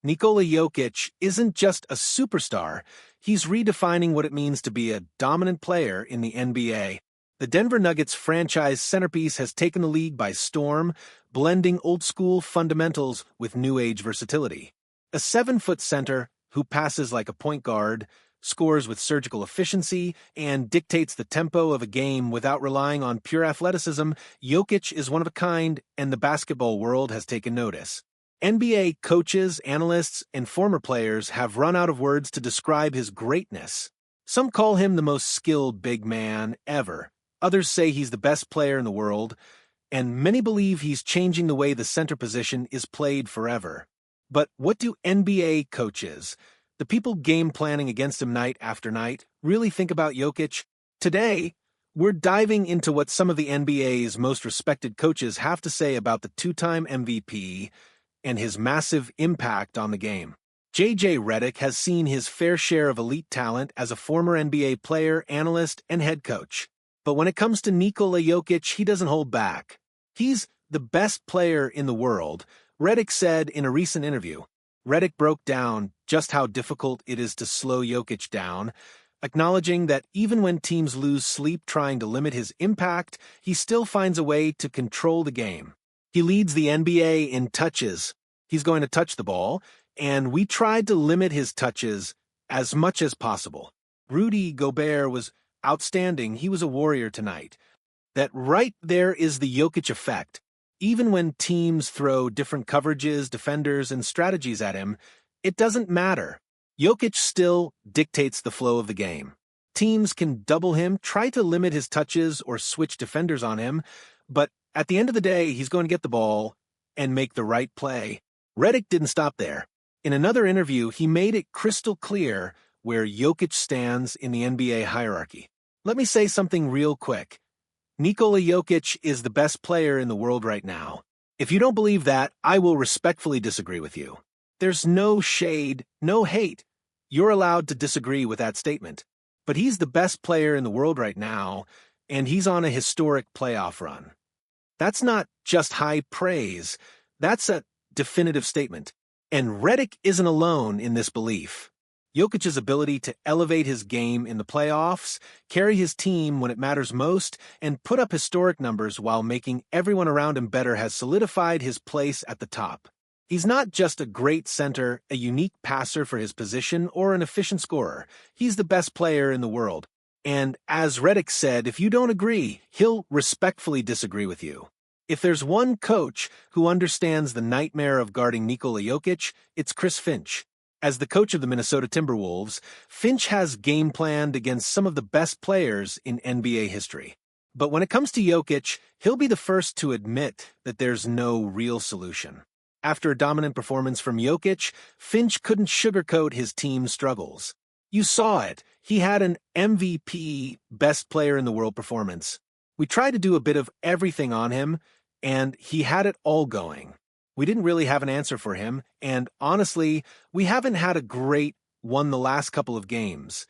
Nikola Jokic isn't just a superstar, he's redefining what it means to be a dominant player in the NBA. The Denver Nuggets franchise centerpiece has taken the league by storm, blending old-school fundamentals with new-age versatility. A 7-foot center who passes like a point guard, scores with surgical efficiency, and dictates the tempo of a game without relying on pure athleticism, Jokic is one of a kind, and the basketball world has taken notice. NBA coaches, analysts, and former players have run out of words to describe his greatness. Some call him the most skilled big man ever. Others say he's the best player in the world, and many believe he's changing the way the center position is played forever. But what do NBA coaches, the people game planning against him night after night, really think about Jokic? Today, we're diving into what some of the NBA's most respected coaches have to say about the two-time MVP and his massive impact on the game. Redick has seen his fair share of elite talent as a former NBA player, analyst, and head coach. But when it comes to Nikola Jokic, he doesn't hold back. He's the best player in the world, Redick said in a recent interview. Redick broke down just how difficult it is to slow Jokic down, acknowledging that even when teams lose sleep trying to limit his impact, he still finds a way to control the game. He leads the NBA in touches. He's going to touch the ball, and we tried to limit his touches as much as possible. Rudy Gobert was outstanding. He was a warrior tonight. That right there is the Jokic effect. Even when teams throw different coverages, defenders, and strategies at him, it doesn't matter. Jokic still dictates the flow of the game. Teams can double him, try to limit his touches, or switch defenders on him, but at the end of the day, he's going to get the ball and make the right play. Redick didn't stop there. In another interview, he made it crystal clear where Jokic stands in the NBA hierarchy. Let me say something real quick. Nikola Jokic is the best player in the world right now. If you don't believe that, I will respectfully disagree with you. There's no shade, no hate. You're allowed to disagree with that statement. But he's the best player in the world right now, and he's on a historic playoff run. That's not just high praise. That's a definitive statement. And Redick isn't alone in this belief. Jokic's ability to elevate his game in the playoffs, carry his team when it matters most, and put up historic numbers while making everyone around him better has solidified his place at the top. He's not just a great center, a unique passer for his position, or an efficient scorer. He's the best player in the world. And as Redick said, if you don't agree, he'll respectfully disagree with you. If there's one coach who understands the nightmare of guarding Nikola Jokic, it's Chris Finch. As the coach of the Minnesota Timberwolves, Finch has game planned against some of the best players in NBA history. But when it comes to Jokic, he'll be the first to admit that there's no real solution. After a dominant performance from Jokic, Finch couldn't sugarcoat his team's struggles. You saw it. He had an MVP, best player in the world performance. We tried to do a bit of everything on him, and he had it all going. We didn't really have an answer for him, and honestly, we haven't had a great won the last couple of games.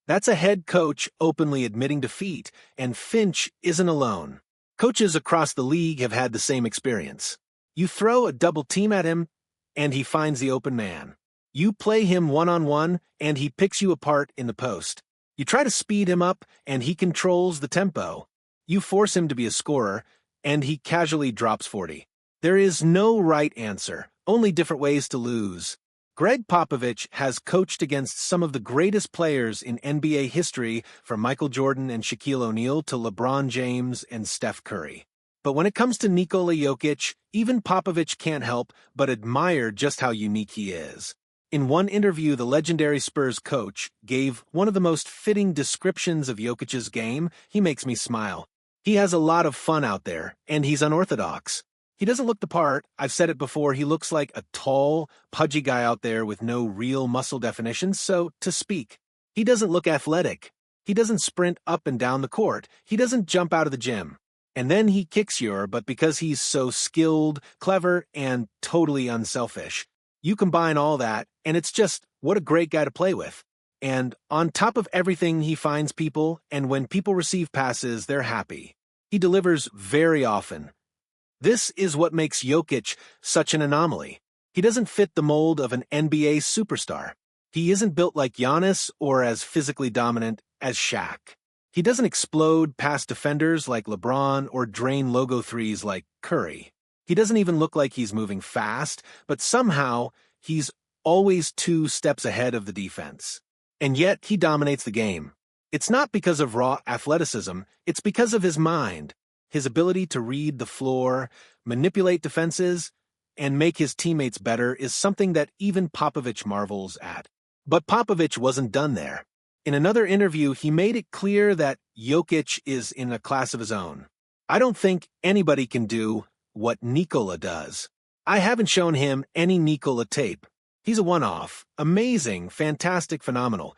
That's a head coach openly admitting defeat, and Finch isn't alone. Coaches across the league have had the same experience. You throw a double team at him, and he finds the open man. You play him one-on-one, and he picks you apart in the post. You try to speed him up, and he controls the tempo. You force him to be a scorer, and he casually drops 40. There is no right answer, only different ways to lose. Greg Popovich has coached against some of the greatest players in NBA history, from Michael Jordan and Shaquille O'Neal to LeBron James and Steph Curry. But when it comes to Nikola Jokic, even Popovich can't help but admire just how unique he is. In one interview, the legendary Spurs coach gave one of the most fitting descriptions of Jokic's game. He makes me smile. He has a lot of fun out there, and he's unorthodox. He doesn't look the part. I've said it before, he looks like a tall, pudgy guy out there with no real muscle definition, so to speak. He doesn't look athletic. He doesn't sprint up and down the court. He doesn't jump out of the gym. And then he kicks but because he's so skilled, clever, and totally unselfish. You combine all that, and it's just, what a great guy to play with. And on top of everything, he finds people, and when people receive passes, they're happy. He delivers very often. This is what makes Jokic such an anomaly. He doesn't fit the mold of an NBA superstar. He isn't built like Giannis or as physically dominant as Shaq. He doesn't explode past defenders like LeBron or drain logo threes like Curry. He doesn't even look like he's moving fast, but somehow he's always 2 steps ahead of the defense. And yet he dominates the game. It's not because of raw athleticism, it's because of his mind, his ability to read the floor, manipulate defenses, and make his teammates better is something that even Popovich marvels at. But Popovich wasn't done there. In another interview, he made it clear that Jokic is in a class of his own. I don't think anybody can do what Nikola does. I haven't shown him any Nikola tape. He's a one-off, amazing, fantastic, phenomenal.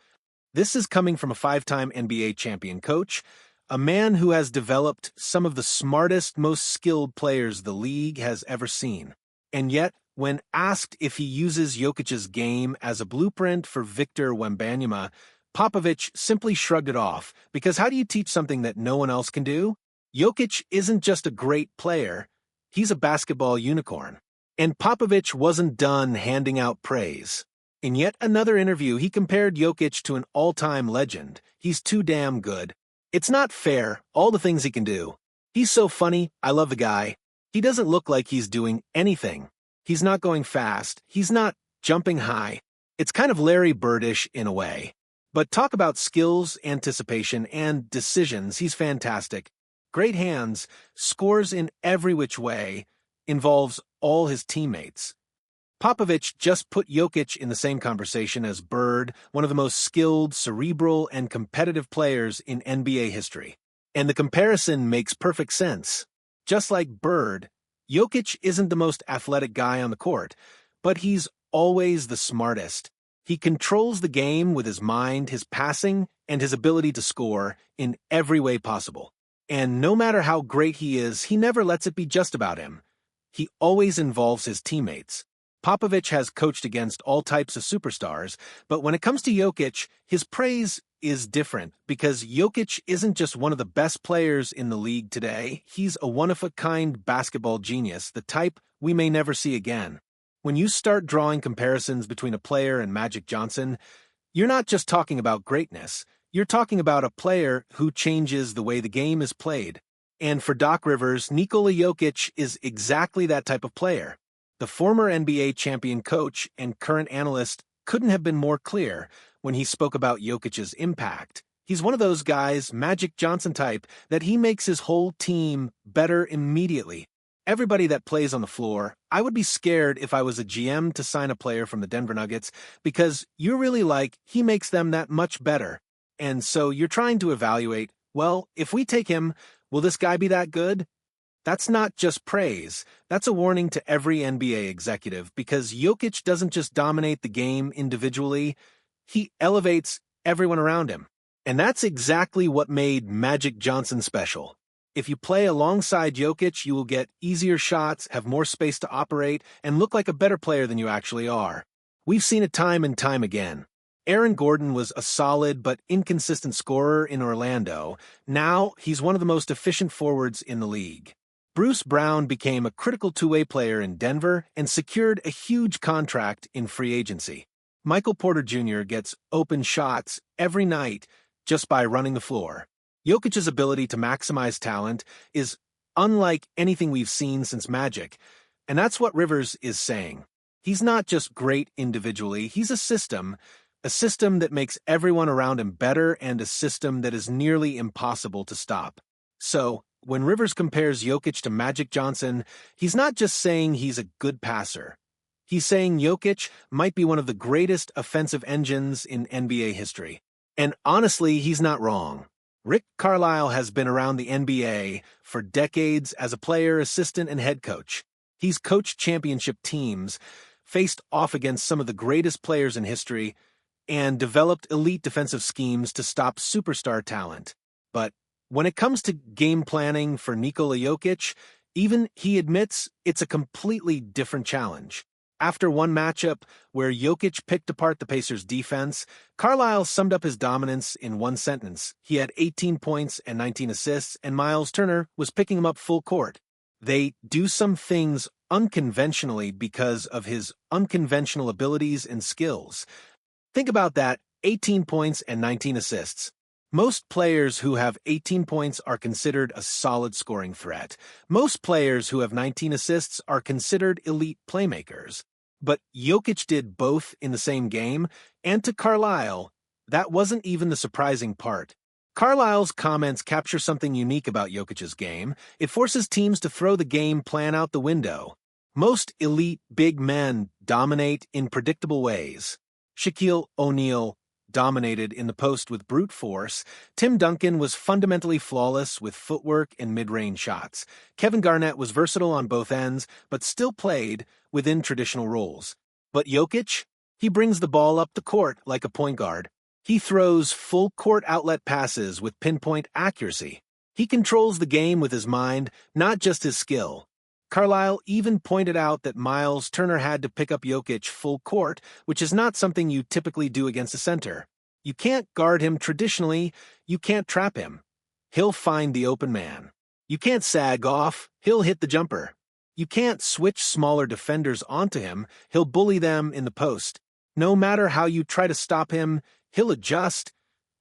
This is coming from a 5-time NBA champion coach, a man who has developed some of the smartest, most skilled players the league has ever seen. And yet, when asked if he uses Jokic's game as a blueprint for Victor Wembanyama, Popovich simply shrugged it off, because how do you teach something that no one else can do? Jokic isn't just a great player, he's a basketball unicorn. And Popovich wasn't done handing out praise. In yet another interview, he compared Jokic to an all-time legend. He's too damn good. It's not fair, all the things he can do. He's so funny, I love the guy. He doesn't look like he's doing anything. He's not going fast, he's not jumping high. It's kind of Larry Birdish in a way. But talk about skills, anticipation, and decisions, he's fantastic. Great hands, scores in every which way, involves all his teammates. Popovich just put Jokic in the same conversation as Bird, one of the most skilled, cerebral, and competitive players in NBA history. And the comparison makes perfect sense. Just like Bird, Jokic isn't the most athletic guy on the court, but he's always the smartest. He controls the game with his mind, his passing, and his ability to score in every way possible. And no matter how great he is, he never lets it be just about him. He always involves his teammates. Popovich has coached against all types of superstars, but when it comes to Jokic, his praise is different because Jokic isn't just one of the best players in the league today, he's a one-of-a-kind basketball genius, the type we may never see again. When you start drawing comparisons between a player and Magic Johnson, you're not just talking about greatness, you're talking about a player who changes the way the game is played. And for Doc Rivers, Nikola Jokic is exactly that type of player. The former NBA champion coach and current analyst couldn't have been more clear when he spoke about Jokic's impact. He's one of those guys, Magic Johnson type, that he makes his whole team better immediately. Everybody that plays on the floor, I would be scared if I was a GM to sign a player from the Denver Nuggets because you're really like, he makes them that much better. And so you're trying to evaluate, well, if we take him, will this guy be that good? That's not just praise. That's a warning to every NBA executive because Jokic doesn't just dominate the game individually, he elevates everyone around him. And that's exactly what made Magic Johnson special. If you play alongside Jokic, you will get easier shots, have more space to operate, and look like a better player than you actually are. We've seen it time and time again. Aaron Gordon was a solid but inconsistent scorer in Orlando. Now, he's one of the most efficient forwards in the league. Bruce Brown became a critical two-way player in Denver and secured a huge contract in free agency. Michael Porter Jr. gets open shots every night just by running the floor. Jokic's ability to maximize talent is unlike anything we've seen since Magic, and that's what Rivers is saying. He's not just great individually, he's a system that makes everyone around him better and a system that is nearly impossible to stop. So, when Rivers compares Jokic to Magic Johnson, he's not just saying he's a good passer. He's saying Jokic might be one of the greatest offensive engines in NBA history. And honestly, he's not wrong. Rick Carlisle has been around the NBA for decades as a player, assistant, and head coach. He's coached championship teams, faced off against some of the greatest players in history, and developed elite defensive schemes to stop superstar talent. But when it comes to game planning for Nikola Jokic, even he admits it's a completely different challenge. After one matchup where Jokic picked apart the Pacers' defense, Carlisle summed up his dominance in one sentence. He had 18 points and 19 assists, and Miles Turner was picking him up full court. They do some things unconventionally because of his unconventional abilities and skills. Think about that: 18 points and 19 assists. Most players who have 18 points are considered a solid scoring threat. Most players who have 19 assists are considered elite playmakers. But Jokic did both in the same game, and to Carlisle, that wasn't even the surprising part. Carlisle's comments capture something unique about Jokic's game. It forces teams to throw the game plan out the window. Most elite big men dominate in predictable ways. Shaquille O'Neal dominated in the post with brute force. Tim Duncan was fundamentally flawless with footwork and mid-range shots. Kevin Garnett was versatile on both ends, but still played within traditional roles. But Jokic? He brings the ball up the court like a point guard. He throws full-court outlet passes with pinpoint accuracy. He controls the game with his mind, not just his skill. Carlisle even pointed out that Miles Turner had to pick up Jokic full court, which is not something you typically do against a center. You can't guard him traditionally, you can't trap him. He'll find the open man. You can't sag off, he'll hit the jumper. You can't switch smaller defenders onto him, he'll bully them in the post. No matter how you try to stop him, he'll adjust.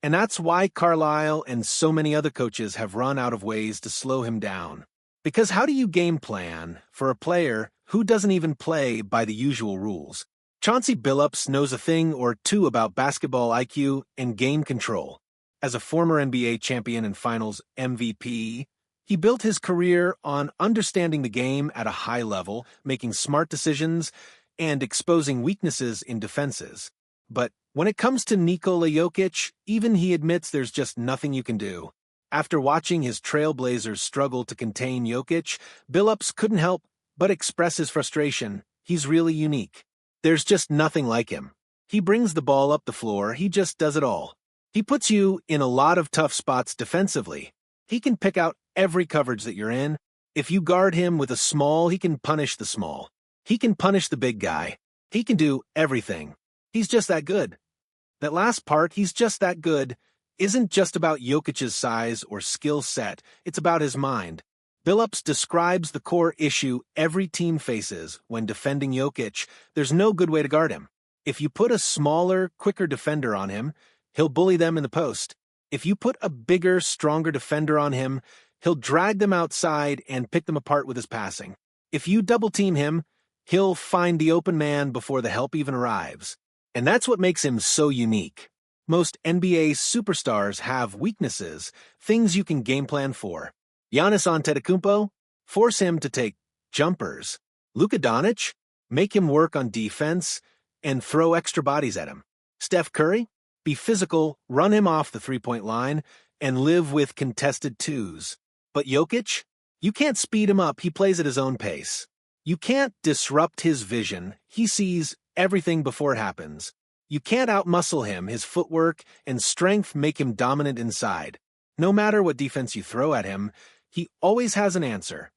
And that's why Carlisle and so many other coaches have run out of ways to slow him down. Because how do you game plan for a player who doesn't even play by the usual rules? Chauncey Billups knows a thing or two about basketball IQ and game control. As a former NBA champion and Finals MVP, he built his career on understanding the game at a high level, making smart decisions, and exposing weaknesses in defenses. But when it comes to Nikola Jokic, even he admits there's just nothing you can do. After watching his Trailblazers struggle to contain Jokic, Billups couldn't help but express his frustration. He's really unique. There's just nothing like him. He brings the ball up the floor, he just does it all. He puts you in a lot of tough spots defensively. He can pick out every coverage that you're in. If you guard him with a small, he can punish the small. He can punish the big guy. He can do everything. He's just that good. That last part, he's just that good, isn't just about Jokic's size or skill set, it's about his mind. Billups describes the core issue every team faces when defending Jokic. There's no good way to guard him. If you put a smaller, quicker defender on him, he'll bully them in the post. If you put a bigger, stronger defender on him, he'll drag them outside and pick them apart with his passing. If you double-team him, he'll find the open man before the help even arrives. And that's what makes him so unique. Most NBA superstars have weaknesses, things you can game plan for. Giannis Antetokounmpo? Force him to take jumpers. Luka Doncic? Make him work on defense and throw extra bodies at him. Steph Curry? Be physical, run him off the three-point line, and live with contested twos. But Jokic? You can't speed him up, he plays at his own pace. You can't disrupt his vision, he sees everything before it happens. You can't outmuscle him, his footwork and strength make him dominant inside. No matter what defense you throw at him, he always has an answer.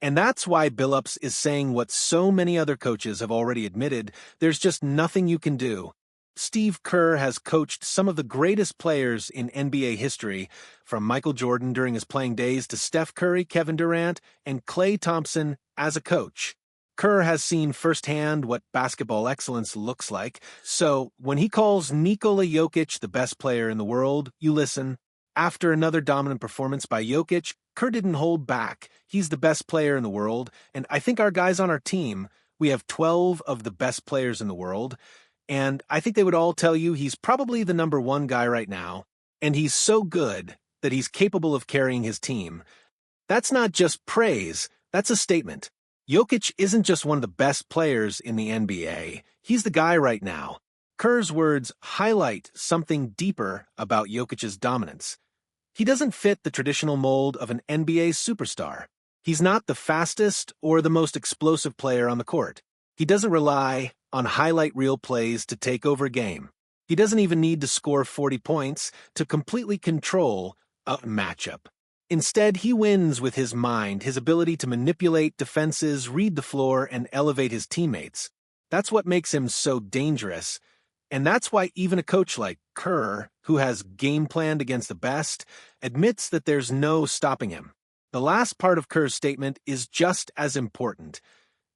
And that's why Billups is saying what so many other coaches have already admitted: there's just nothing you can do. Steve Kerr has coached some of the greatest players in NBA history, from Michael Jordan during his playing days to Steph Curry, Kevin Durant, and Klay Thompson as a coach. Kerr has seen firsthand what basketball excellence looks like, so when he calls Nikola Jokic the best player in the world, you listen. After another dominant performance by Jokic, Kerr didn't hold back. He's the best player in the world, and I think our guys on our team, we have 12 of the best players in the world, and I think they would all tell you he's probably the number one guy right now, and he's so good that he's capable of carrying his team. That's not just praise, that's a statement. Jokic isn't just one of the best players in the NBA, he's the guy right now. Kerr's words highlight something deeper about Jokic's dominance. He doesn't fit the traditional mold of an NBA superstar. He's not the fastest or the most explosive player on the court. He doesn't rely on highlight reel plays to take over a game. He doesn't even need to score 40 points to completely control a matchup. Instead, he wins with his mind, his ability to manipulate defenses, read the floor, and elevate his teammates. That's what makes him so dangerous. And that's why even a coach like Kerr, who has game planned against the best, admits that there's no stopping him. The last part of Kerr's statement is just as important.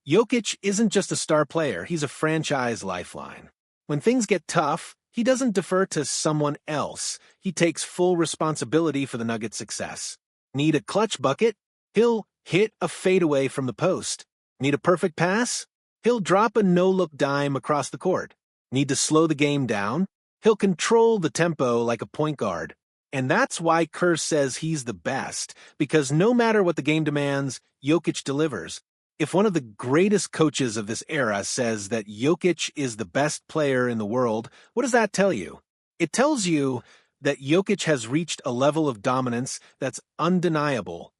Jokic isn't just a star player, he's a franchise lifeline. When things get tough, he doesn't defer to someone else. He takes full responsibility for the Nuggets' success. Need a clutch bucket? He'll hit a fadeaway from the post. Need a perfect pass? He'll drop a no-look dime across the court. Need to slow the game down? He'll control the tempo like a point guard. And that's why Kerr says he's the best, because no matter what the game demands, Jokic delivers. If one of the greatest coaches of this era says that Jokic is the best player in the world, what does that tell you? It tells you that Jokic has reached a level of dominance that's undeniable,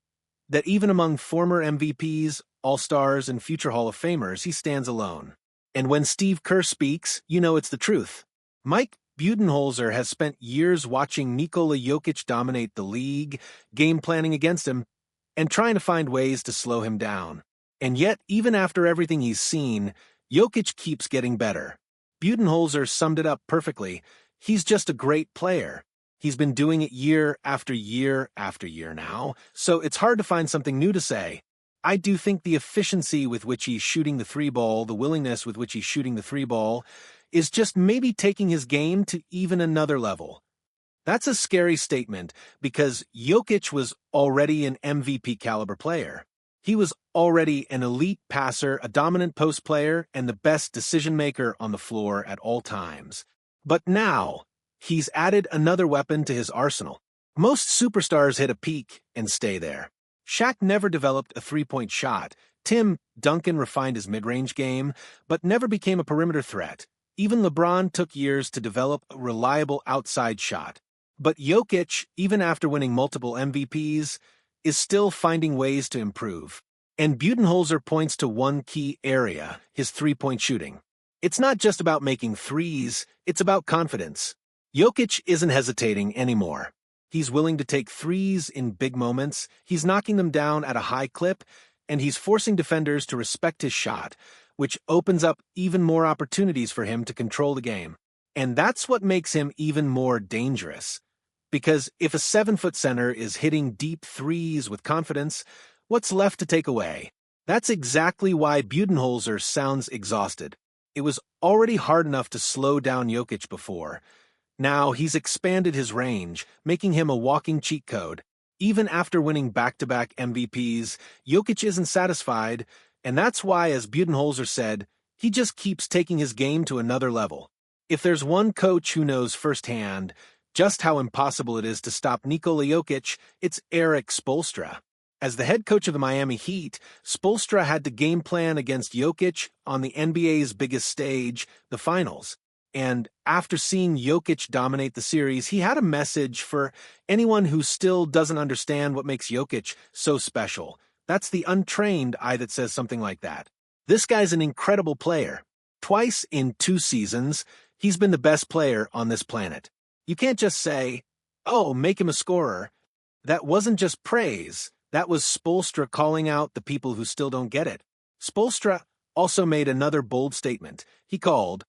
that even among former MVPs, All-Stars, and future Hall of Famers, he stands alone. And when Steve Kerr speaks, you know it's the truth. Mike Budenholzer has spent years watching Nikola Jokic dominate the league, game planning against him, and trying to find ways to slow him down. And yet, even after everything he's seen, Jokic keeps getting better. Budenholzer summed it up perfectly. He's just a great player. He's been doing it year after year after year now, so it's hard to find something new to say. I do think the efficiency with which he's shooting the three ball, the willingness with which he's shooting the three ball, is just maybe taking his game to even another level. That's a scary statement because Jokic was already an MVP caliber player. He was already an elite passer, a dominant post player, and the best decision maker on the floor at all times. But now, he's added another weapon to his arsenal. Most superstars hit a peak and stay there. Shaq never developed a three-point shot. Tim Duncan refined his mid-range game, but never became a perimeter threat. Even LeBron took years to develop a reliable outside shot. But Jokic, even after winning multiple MVPs, is still finding ways to improve. And Budenholzer points to one key area, his three-point shooting. It's not just about making threes, it's about confidence. Jokic isn't hesitating anymore. He's willing to take threes in big moments, he's knocking them down at a high clip, and he's forcing defenders to respect his shot, which opens up even more opportunities for him to control the game. And that's what makes him even more dangerous. Because if a 7-foot center is hitting deep threes with confidence, what's left to take away? That's exactly why Budenholzer sounds exhausted. It was already hard enough to slow down Jokic before. Now he's expanded his range, making him a walking cheat code. Even after winning back-to-back MVPs, Jokic isn't satisfied, and that's why, as Budenholzer said, he just keeps taking his game to another level. If there's one coach who knows firsthand just how impossible it is to stop Nikola Jokic, it's Erik Spoelstra. As the head coach of the Miami Heat, Spoelstra had to game plan against Jokic on the NBA's biggest stage, the finals. And after seeing Jokic dominate the series, he had a message for anyone who still doesn't understand what makes Jokic so special. That's the untrained eye that says something like that. This guy's an incredible player. Twice in 2 seasons, he's been the best player on this planet. You can't just say, oh, make him a scorer. That wasn't just praise. That was Spoelstra calling out the people who still don't get it. Spoelstra also made another bold statement. He called